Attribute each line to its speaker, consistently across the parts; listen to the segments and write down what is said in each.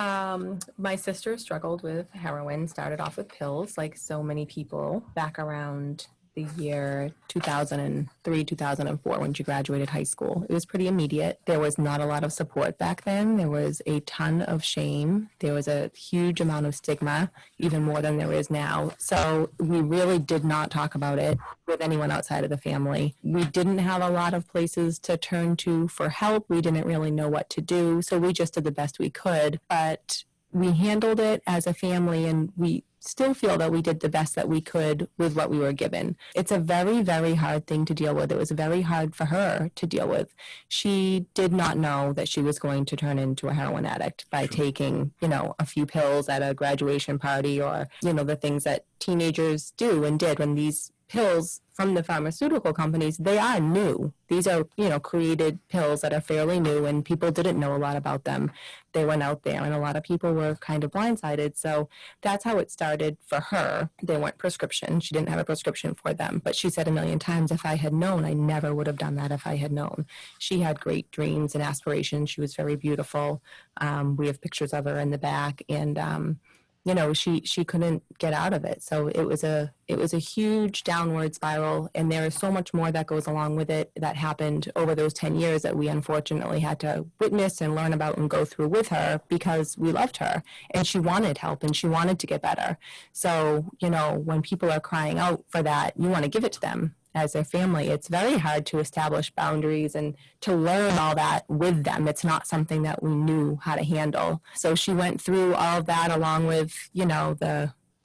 Speaker 1: My sister struggled with heroin, started off with pills, like so many people, back around the year 2003, 2004, when she graduated high school. It was pretty immediate. There was not a lot of support back then. There was a ton of shame. There was a huge amount of stigma, even more than there is now. So we really did not talk about it with anyone outside of the family. We didn't have a lot of places to turn to for help. We didn't really know what to do. So we just did the best we could. But we handled it as a family, and we still feel that we did the best that we could with what we were given. It's a very, very hard thing to deal with. It was very hard for her to deal with. She did not know that she was going to turn into a heroin addict by taking, a few pills at a graduation party, or, the things that teenagers do and did when these pills from the pharmaceutical companies, they are new. These are, created pills that are fairly new, and people didn't know a lot about them. They went out there, and a lot of people were kind of blindsided. So that's how it started for her. They weren't prescription. She didn't have a prescription for them. But she said a million times, if I had known, I never would have done that if I had known. She had great dreams and aspirations. She was very beautiful. We have pictures of her in the back, and she couldn't get out of it. So it was a huge downward spiral, and there is so much more that goes along with it that happened over those 10 years that we unfortunately had to witness and learn about and go through with her, because we loved her and she wanted help and she wanted to get better. So, when people are crying out for that, you want to give it to them as their family. It's very hard to establish boundaries and to learn all that with them. It's not something that we knew how to handle. So she went through all of that, along with,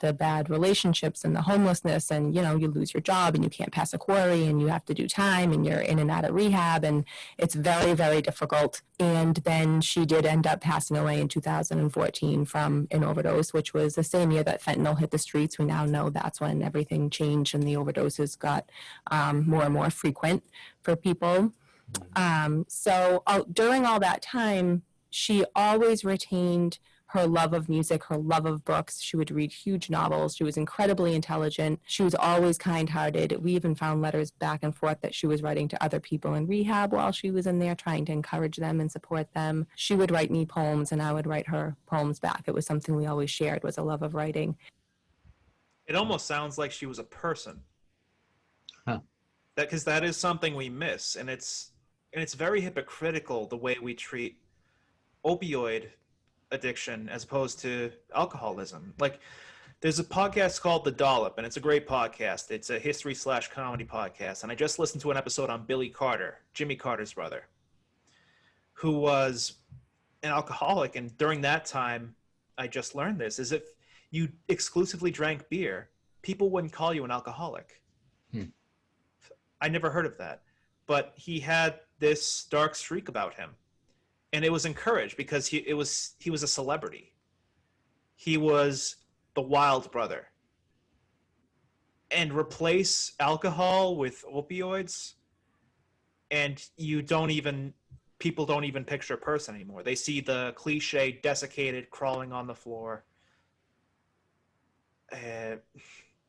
Speaker 1: the bad relationships and the homelessness, and, you lose your job and you can't pass a query and you have to do time and you're in and out of rehab, and it's very, very difficult. And then she did end up passing away in 2014 from an overdose, which was the same year that fentanyl hit the streets. We now know that's when everything changed and the overdoses got more and more frequent for people. During all that time, she always retained her love of music, her love of books. She would read huge novels. She was incredibly intelligent. She was always kind-hearted. We even found letters back and forth that she was writing to other people in rehab while she was in there, trying to encourage them and support them. She would write me poems, and I would write her poems back. It was something we always shared, was a love of writing.
Speaker 2: It almost sounds like she was a person.
Speaker 3: Huh.
Speaker 2: Because that is something we miss, and it's very hypocritical the way we treat opioid addiction as opposed to alcoholism. Like, there's a podcast called The Dollop, and it's a great podcast. It's a history/comedy podcast, and I just listened to an episode on Billy Carter, Jimmy Carter's brother, who was an alcoholic. And during that time, I just learned this, is if you exclusively drank beer, people wouldn't call you an alcoholic. I never heard of that, but he had this dark streak about him. And it was encouraged because he was a celebrity. He was the wild brother. And replace alcohol with opioids, and people don't even picture a person anymore. They see the cliche desiccated, crawling on the floor.
Speaker 3: A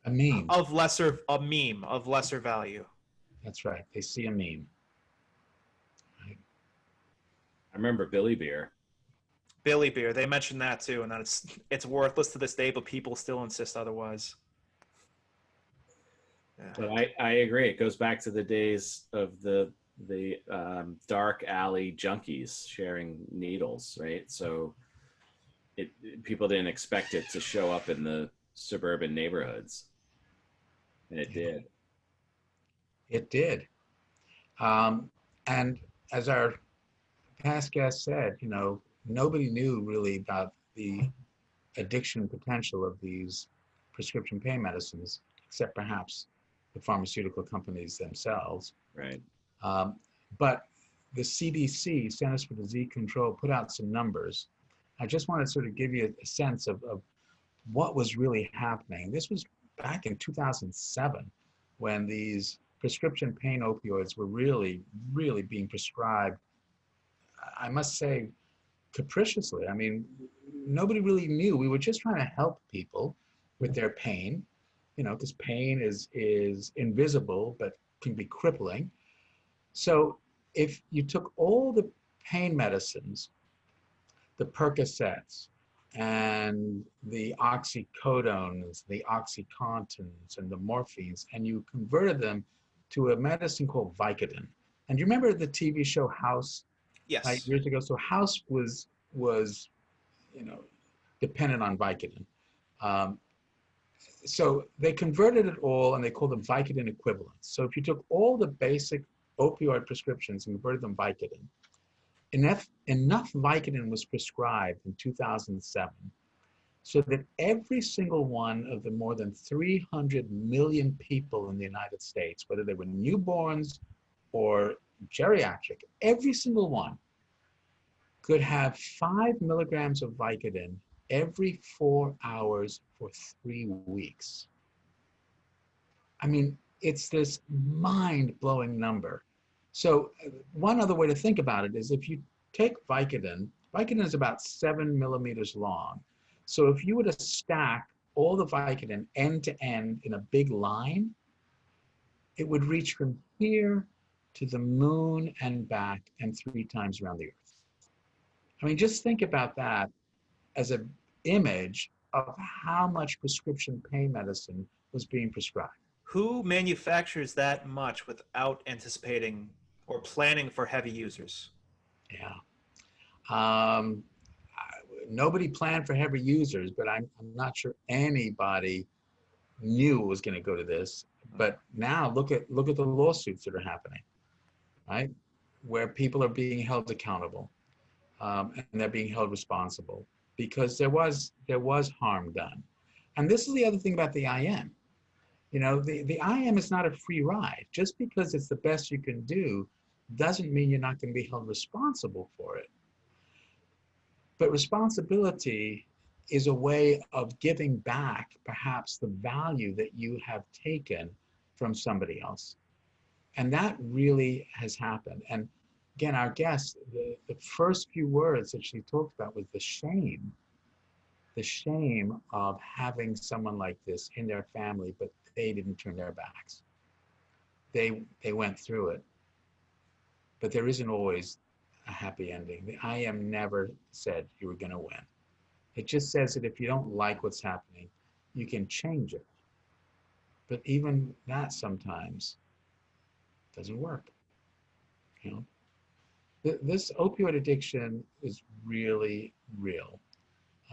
Speaker 3: meme.
Speaker 2: A meme of lesser value.
Speaker 3: That's right. They see a meme.
Speaker 4: I remember Billy Beer.
Speaker 2: Billy Beer, they mentioned that too, and that it's worthless to this day, but people still insist otherwise.
Speaker 4: Yeah. But I agree. It goes back to the days of the dark alley junkies sharing needles, right? So people didn't expect it to show up in the suburban neighborhoods, and it did.
Speaker 3: It did. And as our past guest said, nobody knew really about the addiction potential of these prescription pain medicines, except perhaps the pharmaceutical companies themselves.
Speaker 4: Right.
Speaker 3: But the CDC, Centers for Disease Control, put out some numbers. I just want to sort of give you a sense of what was really happening. This was back in 2007, when these prescription pain opioids were really, really being prescribed, I must say, capriciously. I mean, nobody really knew. We were just trying to help people with their pain, because pain is invisible but can be crippling. So if you took all the pain medicines, the Percocets, and the oxycodones, the oxycontins, and the morphines, and you converted them to a medicine called Vicodin. And you remember the TV show House
Speaker 2: Yes.
Speaker 3: years ago? So House was you know dependent on Vicodin. Um, so they converted it all, and they called them Vicodin equivalents. So if you took all the basic opioid prescriptions and converted them Vicodin, enough Vicodin was prescribed in 2007 so that every single one of the more than 300 million people in the United States, whether they were newborns or geriatric, every single one could have 5 milligrams of Vicodin every 4 hours for 3 weeks. I mean, it's this mind-blowing number. So one other way to think about it is if you take Vicodin, Vicodin is about 7 millimeters long. So if you were to stack all the Vicodin end to end in a big line, it would reach from here to the moon and back and 3 times around the earth. I mean, just think about that as an image of how much prescription pain medicine was being prescribed.
Speaker 2: Who manufactures that much without anticipating or planning for heavy users?
Speaker 3: Yeah. Um, Nobody planned for heavy users, but I'm not sure anybody knew it was going to go to this. But now look at the lawsuits that are happening, right? Where people are being held accountable, and they're being held responsible because there was harm done. And this is the other thing about the IM. You know, the IM is not a free ride. Just because it's the best you can do doesn't mean you're not going to be held responsible for it. But responsibility is a way of giving back perhaps the value that you have taken from somebody else. And that really has happened. And again, our guest, the first few words that she talked about was the shame of having someone like this in their family, but they didn't turn their backs. They went through it. But there isn't always a happy ending. The IM never said you were going to win. It just says that if you don't like what's happening, you can change it. But even that sometimes doesn't work. You know, this opioid addiction is really real,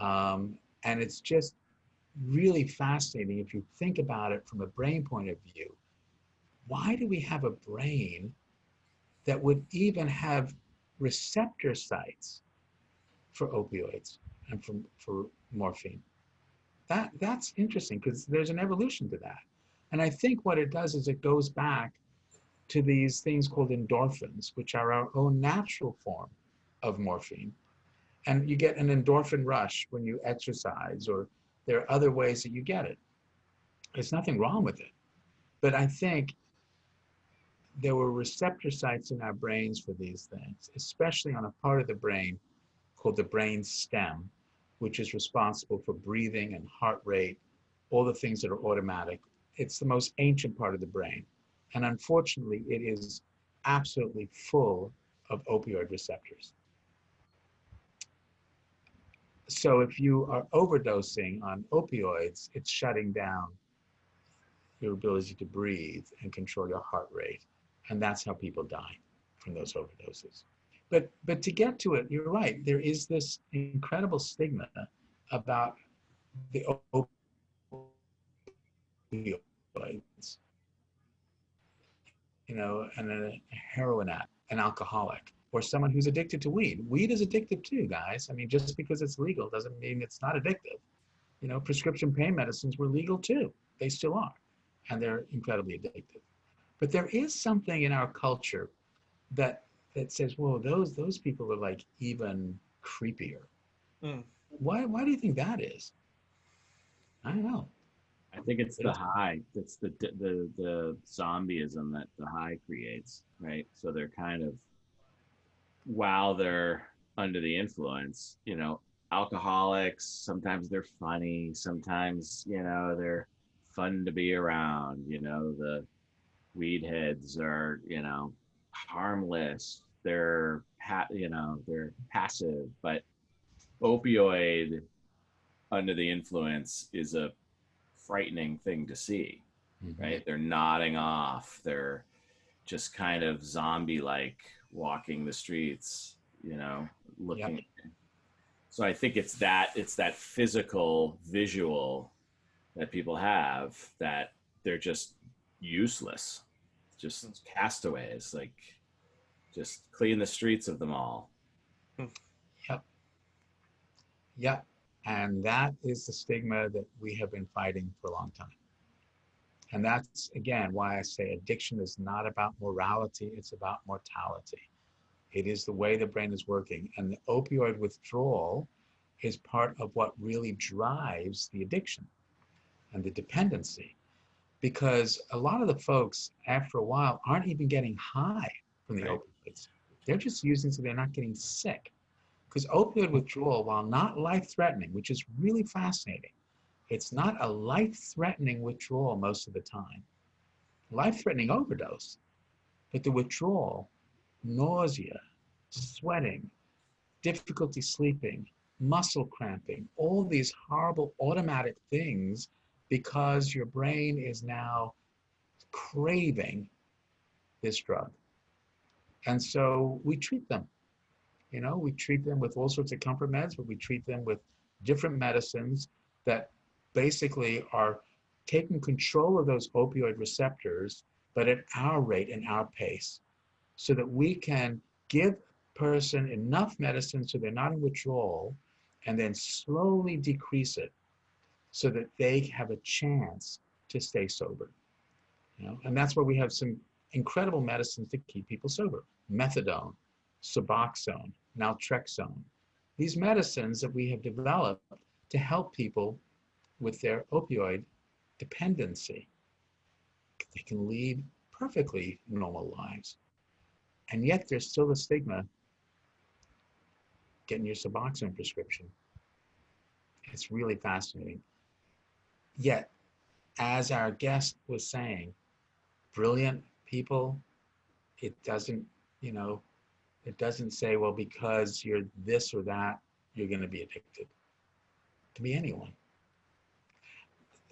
Speaker 3: and it's just really fascinating if you think about it from a brain point of view. Why do we have a brain that would even have receptor sites for opioids and for morphine? That's interesting because there's an evolution to that. And I think what it does is it goes back to these things called endorphins, which are our own natural form of morphine. And you get an endorphin rush when you exercise, or there are other ways that you get it. There's nothing wrong with it. But I think there were receptor sites in our brains for these things, especially on a part of the brain called the brain stem, which is responsible for breathing and heart rate, all the things that are automatic. It's the most ancient part of the brain. And unfortunately, it is absolutely full of opioid receptors. So if you are overdosing on opioids, it's shutting down your ability to breathe and control your heart rate. And that's how people die from those overdoses. But to get to it, you're right. There is this incredible stigma about the opioids, you know, and a heroin addict, an alcoholic, or someone who's addicted to weed. Weed is addictive too, guys. I mean, just because it's legal doesn't mean it's not addictive. You know, prescription pain medicines were legal too. They still are, and they're incredibly addictive. But there is something in our culture that says, whoa, those people are like even creepier.
Speaker 2: Mm.
Speaker 3: Why do you think that is? I don't know.
Speaker 4: I think it's the high. It's the zombieism that the high creates, right? So they're kind of, while they're under the influence, you know, alcoholics, sometimes they're funny, sometimes, you know, they're fun to be around. You know, the weed heads are, you know, harmless. They're, you know, they're passive, but opioid under the influence is a frightening thing to see,
Speaker 3: Mhm.
Speaker 4: right? They're nodding off. They're just kind of zombie-like walking the streets, looking.
Speaker 3: Yep.
Speaker 4: So I think it's that physical visual that people have, that they're just useless, just castaways, like just clean the streets of them all.
Speaker 3: Yep. Yep. And that is the stigma that we have been fighting for a long time. And that's, again, why I say addiction is not about morality, it's about mortality. It is the way the brain is working. And the opioid withdrawal is part of what really drives the addiction and the dependency. Because a lot of the folks, after a while, aren't even getting high from the
Speaker 2: Right.
Speaker 3: opioids. They're just using so they're not getting sick. Because opioid withdrawal, while not life-threatening, which is really fascinating, it's not a life-threatening withdrawal most of the time. Life-threatening overdose, but the withdrawal, nausea, sweating, difficulty sleeping, muscle cramping, all these horrible automatic things, because your brain is now craving this drug. And so we treat them. We treat them with all sorts of comfort meds, but we treat them with different medicines that basically are taking control of those opioid receptors, but at our rate and our pace, so that we can give a person enough medicine so they're not in withdrawal, and then slowly decrease it so that they have a chance to stay sober. And that's where we have some incredible medicines to keep people sober. Methadone, Suboxone, naltrexone. These medicines that we have developed to help people with their opioid dependency. They can lead perfectly normal lives. And yet there's still a stigma getting your Suboxone prescription. It's really fascinating. Yet, as our guest was saying, brilliant people, it doesn't say, well, because you're this or that, you're going to be addicted. It can be anyone.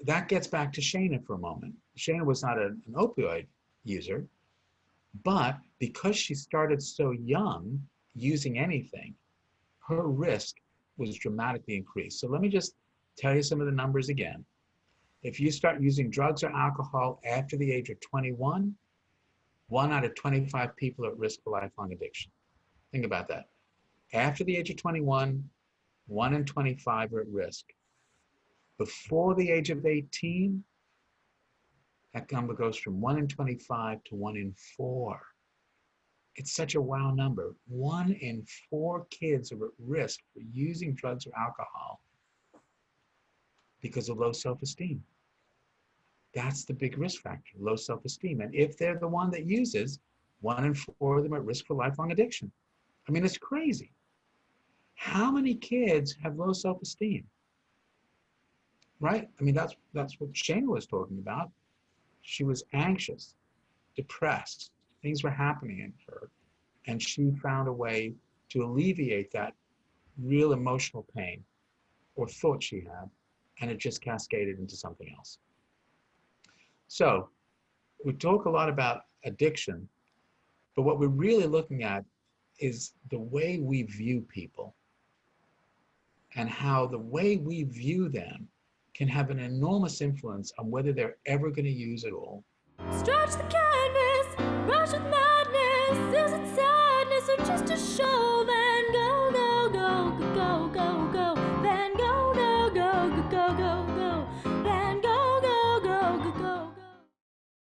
Speaker 3: That gets back to Shana for a moment. Shana was not an opioid user, but because she started so young using anything, her risk was dramatically increased. So let me just tell you some of the numbers again. If you start using drugs or alcohol after the age of 21, 1 out of 25 people are at risk for lifelong addiction. Think about that. After the age of 21, 1 in 25 are at risk. Before the age of 18, that number goes from 1 in 25 to 1 in 4. It's such a wow number. 1 in 4 kids are at risk for using drugs or alcohol because of low self-esteem. That's the big risk factor, low self-esteem. And if they're the one that uses, 1 in 4 of them are at risk for lifelong addiction. I mean, it's crazy. How many kids have low self-esteem? Right? I mean, that's what Shana was talking about. She was anxious, depressed. Things were happening in her. And she found a way to alleviate that real emotional pain or thought she had, and it just cascaded into something else. So we talk a lot about addiction, but what we're really looking at is the way we view people and how the way we view them can have an enormous influence on whether they're ever going to use it all.
Speaker 5: Stretch the canvas.